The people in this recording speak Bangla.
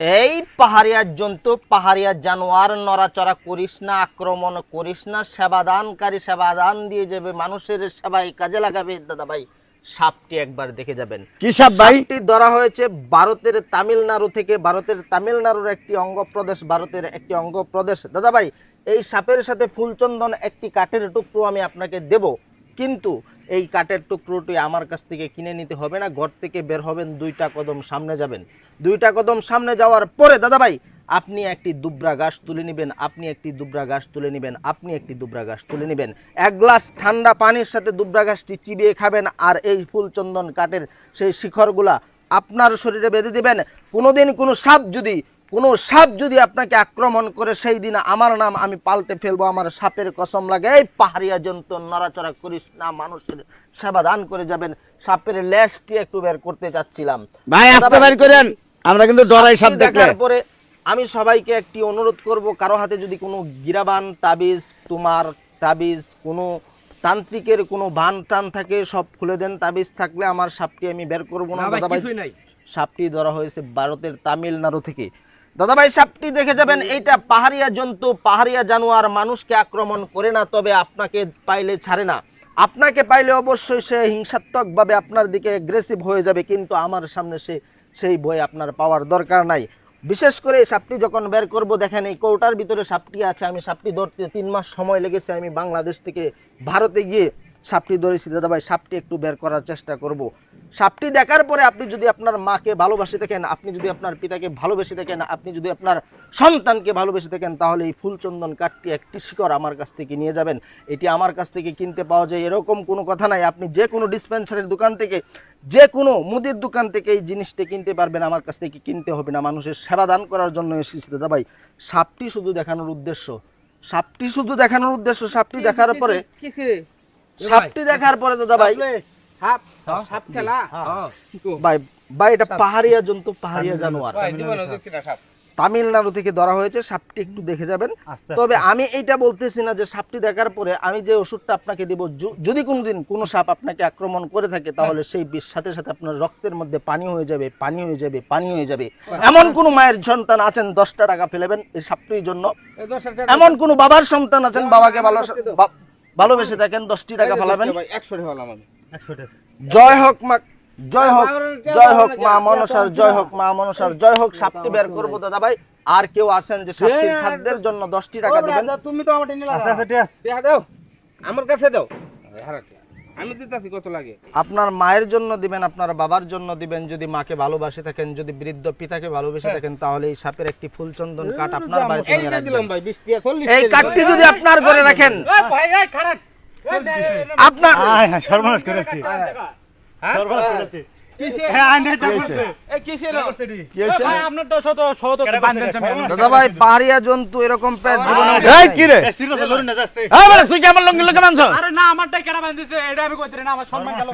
এই পাহাড়িয়া জন্তু, পাহাড়িয়া জানোয়ার, নড়াচড়া করিস না, আক্রমণ করিস না। সেবাদানকারী সেবাদান দিয়ে যাবে, মানুষের সেবায় কাজে লাগাবে। দাদা ভাই, সাপটি একবার দেখে যাবেন। কি সাপ ভাই? সাপটি ধরা হয়েছে ভারতের তামিলনাড়ু থেকে। ভারতের তামিলনাড়ুর একটি অঙ্গপ্রদেশ, ভারতের একটি অঙ্গপ্রদেশ। দাদা ভাই, এই সাপের সাথে ফুলচন্দন একটি কাঠের টুকরো আমি আপনাকে দেব, কিন্তু এই কাঠের টুকরোটি আমার কাছ থেকে কিনে নিতে হবে না। ঘর থেকে বের হবেন, 2টা কদম সামনে যাবেন। 2টা কদম সামনে যাওয়ার পরে দাদা ভাই, আপনি একটি দুবরা গাছ তুলে নেবেন, আপনি একটি দুবরা গাছ তুলে নেবেন, আপনি একটি দুবরা গাছ তুলে নেবেন। 1 গ্লাস ঠান্ডা পানির সাথে দুবরা গাছটি চিবিয়ে খাবেন, আর এই ফুলচন্দন কাঠের সেই শিখরগুলা আপনার শরীরে বেঁধে দিবেন। কোনোদিন কোনো সাপ যদি আপনাকে আক্রমণ করে, সেই দিন আমার নাম আমি পাল্টে ফেলবো। আমার সাপের কসম লাগে। এই পাহাড়িয়া জন্তু, নড়াচড়া করিস না, মানুষের সেবা দান করে যাবেন। সাপের লেজটি একটু বের করতে চাচ্ছিলাম ভাই, আস্তে বের করেন, আমরা কিন্তু ডরাই সাপ দেখলে। দেখার পরে আমি সবাইকে একটি অনুরোধ করব, কারো হাতে যদি কোনো গিরাবান, তাবিজ, তোমার তাবিজ, কোনো তান্ত্রিকের কোনো বান টান থাকে, সব খুলে দেন। তাবিজ থাকলে আমার সাপটি আমি বের করবো না। দাদা ভাই, সাপটি ধরা হয়েছে ভারতের তামিলনাড়ু থেকে। দাদা ভাই, সাপটি দেখে যাবেন। এইটা পাহাড়িয়া জন্তু, পাহাড়িয়া জানোয়ার, মানুষকে আক্রমণ করে না, তবে আপনাকে পাইলে ছাড়ে না। আপনাকে পাইলে অবশ্যই সে হিংসাত্মক ভাবে আপনার দিকে অ্যাগ্রেসিভ হয়ে যাবে, কিন্তু আমার সামনে সেই ভয় আপনার পাওয়ার দরকার নাই। বিশেষ করে সাপটি যখন বের করব, দেখেন এই কৌটার ভিতরে সাপটি আছে। আমি সাপটি ধরতে 3 মাস সময় লেগেছে। আমি বাংলাদেশ থেকে ভারতে গিয়ে সাপটি ধরেছি। দাদা ভাই, সাপটি একটু বের করার চেষ্টা করব। সাপটি দেখার পরে আপনি যদি আপনার মাকে ভালোবাসে থাকেন, আপনি যদি আপনার পিতাকে ভালোবেসে থাকেন, আপনি যদি আপনার সন্তানকে ভালোবেসে থাকেন, তাহলে এই ফুলচন্দন কাঠটি একটি শিকড় আমার কাছ থেকে নিয়ে যাবেন। এটি আমার কাছ থেকে কিনতে পাওয়া যায়, এরকম কোনো কথা নাই। আপনি যে কোনো ডিসপেন্সারির দোকান থেকে, যে কোনো মুদির দোকান থেকে এই জিনিসটি কিনতে পারবেন, আমার কাছ থেকে কিনতে হবে না। মানুষের সেবা দান করার জন্য এসেছি দাদা ভাই। সাপটি শুধু দেখানোর উদ্দেশ্য, সাপটি শুধু দেখানোর উদ্দেশ্য। সাপটি দেখার পরে দাদা ভাই, ভাই এটা পাহাড়িয়া জন্তু, পাহাড়িয়া জানোয়ার, তামিলনাড়ু থেকে ধরা হয়েছে। সাপটি একটু দেখে যাবেন। তবে আমি এইটা বলতেছি না যে সাপটি দেখার পরে আমি যে ওষুধটা আপনাকে দেব, যদি কোনোদিন কোনো সাপ আপনাকে আক্রমণ করে থাকে, তাহলে সেই বিষ সাথে সাথে আপনার রক্তের মধ্যে পানি হয়ে যাবে, পানি হয়ে যাবে, পানি হয়ে যাবে। এমন কোন মায়ের সন্তান আছেন 10টা টাকা ফেলেবেন এই সাপটির জন্য? এমন কোন বাবার সন্তান আছেন, বাবাকে ভালোবেসে থাকেন, 10টি টাকা ফেলাবেন? জয় হোক মা, জয় হোক, জয় হোক মা মনসার, জয় হোক মা মনসার, জয় হোক। সাপটি বের করবো দাদা ভাই। আর কেউ আছেন যে সাপটির খাদ্যের জন্য 10টি টাকা দিবেন? তুমি তো আমারটা নিলা। আচ্ছা টাকা দাও, আমার কাছে দাও। আমি দিতাছি কত লাগে। আপনার মায়ের জন্য দিবেন, আপনার বাবার জন্য দিবেন। যদি মাকে ভালোবাসে থাকেন, যদি বৃদ্ধ পিতাকে ভালোবেসে থাকেন, তাহলে এই সাপের একটি ফুলচন্দন কাঠ আপনার বাড়িতে নিয়ে রাখবেন। ভাই 20 টাকা 40 এই কাঠটি যদি আপনার ঘরে রাখেন, ভাই এই খারাপ আপনার সর্বনাশ করেছি, সর্বনাশ করেছি। দাদা ভাই, পাহাড়িয়া জন্তু এরকম পেট জীবনে তুই কেমন লঙ্গি লোকে মানছ? আরে না, আমারটাই কেডা বাঁধিছে, এটা আমি কইতে না, আমার সম্মান গেল।